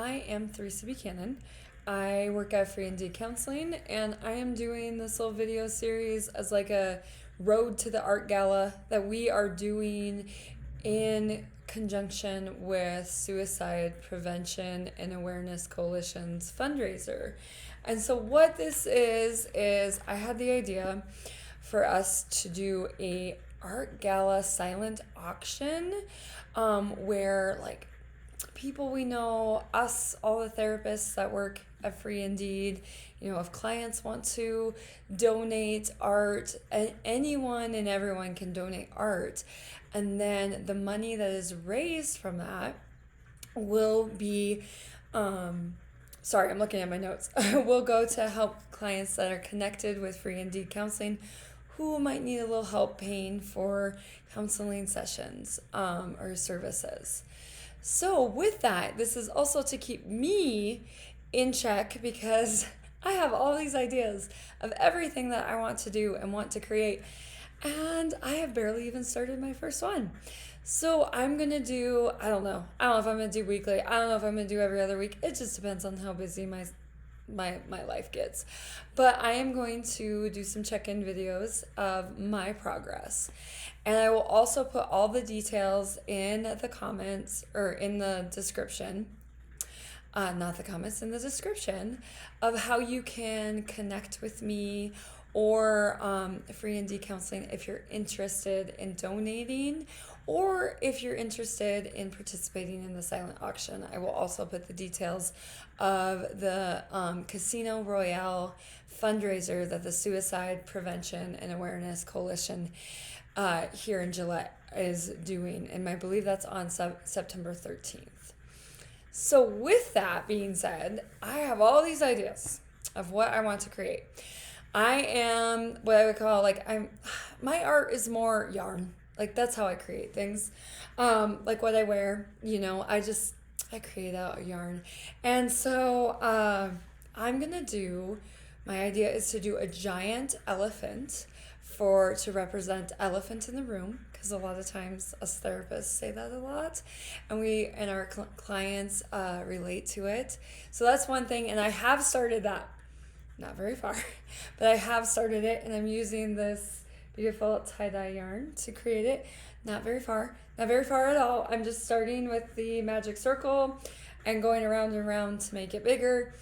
I am Theresa Buchanan. I work at Free and D Counseling, and I am doing this little video series as like a road to the art gala that we are doing in conjunction with Suicide Prevention and Awareness Coalition's fundraiser. And so what this is I had the idea for us to do a art gala silent auction, where like people we know, us, all the therapists that work at Free Indeed, if clients want to donate art, anyone and everyone can donate art. And then the money that is raised from that will be, sorry, I'm looking at my notes, will go to help clients that are connected with Free Indeed Counseling who might need a little help paying for counseling sessions or services. So with that, this is also to keep me in check because I have all these ideas of everything that I want to do and want to create, and I have barely even started my first one. So I'm going to do, I don't know if I'm going to do weekly. I don't know if I'm going to do every other week. It just depends on how busy my life gets. But I am going to do some check-in videos of my progress. And I will also put all the details in the comments or in the description, not the comments, in the description of how you can connect with me or Free and D Counseling if you're interested in donating, or if you're interested in participating in the silent auction. I will also put the details of the Casino Royale fundraiser that the Suicide Prevention and Awareness Coalition here in Gillette is doing, and I believe that's on September 13th. So with that being said, I have all these ideas of what I want to create. I am what I would call my art is more yarn. Like that's how I create things. Like what I wear, I create out a yarn. And so I'm gonna do, my idea is to do a giant elephant to represent elephant in the room, because a lot of times us therapists say that a lot, and our clients relate to it. So that's one thing, and I have started that. Not very far, but I have started it, and I'm using this beautiful tie-dye yarn to create it. Not very far at all. I'm just starting with the magic circle and going around and around to make it bigger.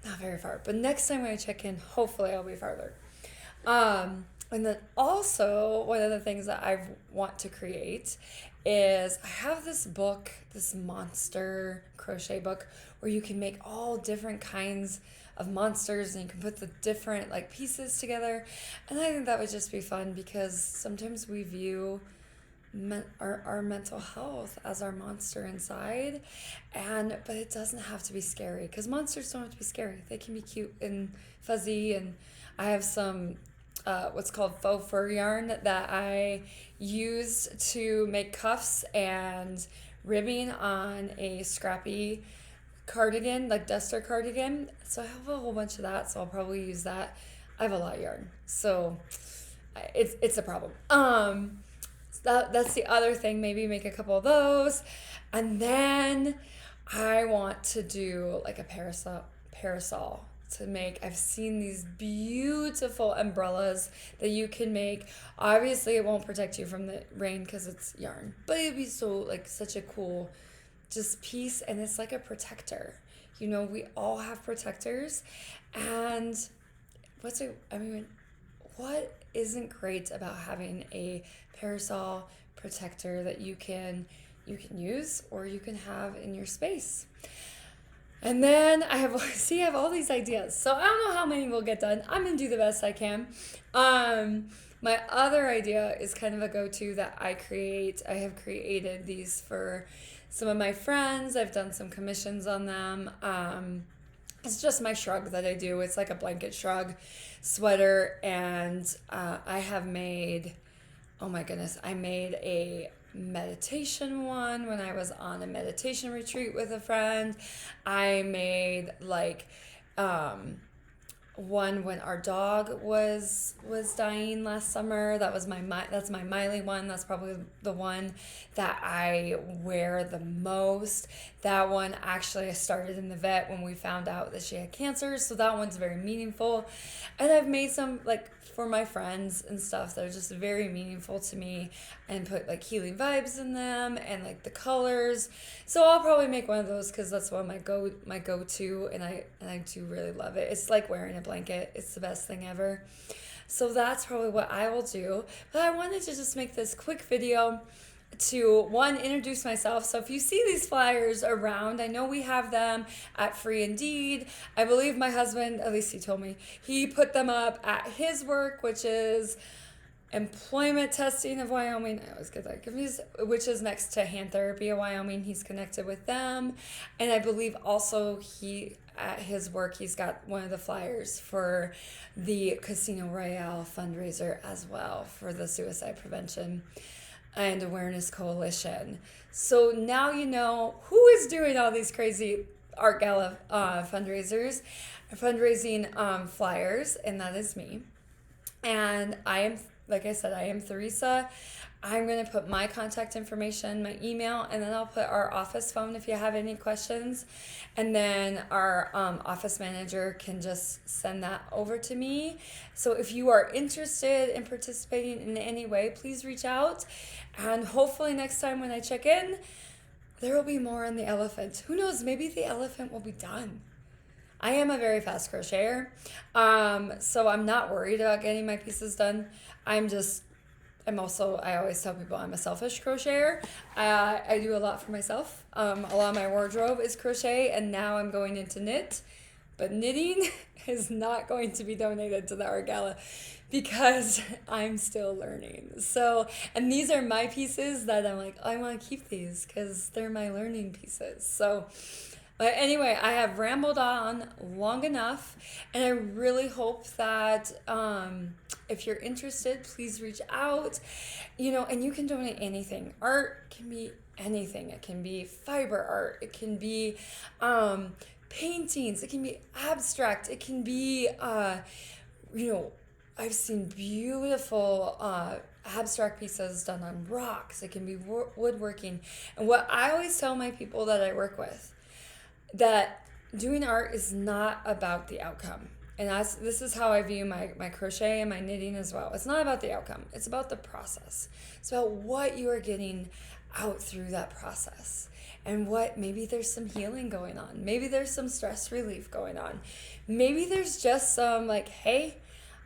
Not very far, but next time when I check in, hopefully I'll be farther. And then also, one of the things that I want to create is I have this book, this monster crochet book, where you can make all different kinds of monsters and you can put the different pieces together. And I think that would just be fun because sometimes we view our mental health as our monster inside, but it doesn't have to be scary, because monsters don't have to be scary. They can be cute and fuzzy. And I have some what's called faux fur yarn that I used to make cuffs and ribbing on a scrappy cardigan, like duster cardigan. So I have a whole bunch of that, so I'll probably use that. I have a lot of yarn, so it's a problem. That's the other thing. Maybe make a couple of those, and then I want to do like a parasol to make. I've seen these beautiful umbrellas that you can make. Obviously, it won't protect you from the rain because it's yarn, but it'd be so such a cool just piece, and it's like a protector. We all have protectors, and what isn't great about having a parasol protector that you can use or you can have in your space? And then I have all these ideas. So I don't know how many will get done. I'm gonna do the best I can. My other idea is kind of a go-to that I have created these for some of my friends. I've done some commissions on them. It's just my shrug that I do. It's like a blanket shrug sweater, and I have made, oh my goodness, I made a meditation one when I was on a meditation retreat with a friend. I made one when our dog was dying last summer. That's my Miley one. That's probably the one that I wear the most. That one actually I started in the vet when we found out that she had cancer, so that one's very meaningful. And I've made some like for my friends and stuff that are just very meaningful to me, and put like healing vibes in them and like the colors. So I'll probably make one of those because that's one of my go-to, and I do really love it. It's like wearing a blanket. It's the best thing ever. So that's probably what I will do. But I wanted to just make this quick video to introduce myself. So if you see these flyers around, I know we have them at Free Indeed. I believe my husband, at least he told me, he put them up at his work, which is Employment Testing of Wyoming. I always get that confused, which is next to Hand Therapy of Wyoming. He's connected with them. And I believe also at his work, he's got one of the flyers for the Casino Royale fundraiser as well, for the Suicide Prevention and Awareness Coalition. So now you know who is doing all these crazy art gala fundraising flyers, and that is me. And I am, like I said, I am Theresa. I'm going to put my contact information, my email, and then I'll put our office phone if you have any questions. And then our office manager can just send that over to me. So if you are interested in participating in any way, please reach out. And hopefully next time when I check in, there will be more on the elephant. Who knows, maybe the elephant will be done. I am a very fast crocheter, so I'm not worried about getting my pieces done. I always tell people I'm a selfish crocheter. I do a lot for myself. A lot of my wardrobe is crochet, and now I'm going into knit. But knitting is not going to be donated to the art gala because I'm still learning. So, and these are my pieces that I'm like, I want to keep these because they're my learning pieces. So, but anyway, I have rambled on long enough, and I really hope that if you're interested, please reach out. And you can donate anything. Art can be anything. It can be fiber art. It can be paintings. It can be abstract. It can be, I've seen beautiful abstract pieces done on rocks. It can be woodworking. And what I always tell my people that I work with, that doing art is not about the outcome. And this is how I view my crochet and my knitting as well. It's not about the outcome. It's about the process. It's about what you are getting out through that process. And maybe there's some healing going on. Maybe there's some stress relief going on. Maybe there's just some like, hey,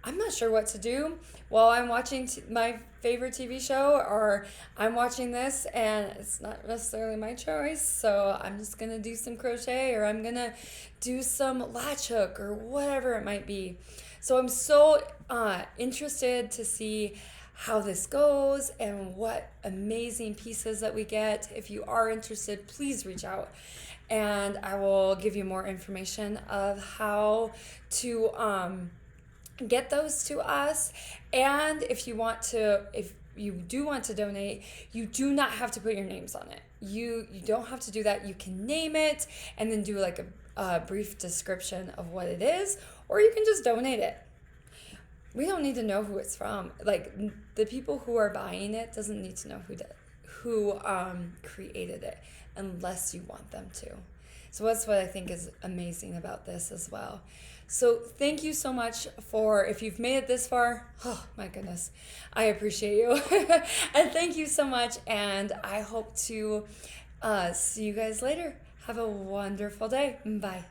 I'm not sure what to do while I'm watching my favorite TV show, or I'm watching this and it's not necessarily my choice, so I'm just going to do some crochet, or I'm going to do some latch hook, or whatever it might be. So I'm so interested to see how this goes and what amazing pieces that we get. If you are interested, please reach out, and I will give you more information of how to get those to us. And if you do want to donate, you do not have to put your names on it. You don't have to do that. You can name it and then do like a brief description of what it is, or you can just donate it. We don't need to know who it's from. Like, the people who are buying it doesn't need to know who created it, unless you want them to. So that's what I think is amazing about this as well. So thank you so much if you've made it this far. Oh my goodness, I appreciate you. And thank you so much, and I hope to see you guys later. Have a wonderful day. Bye.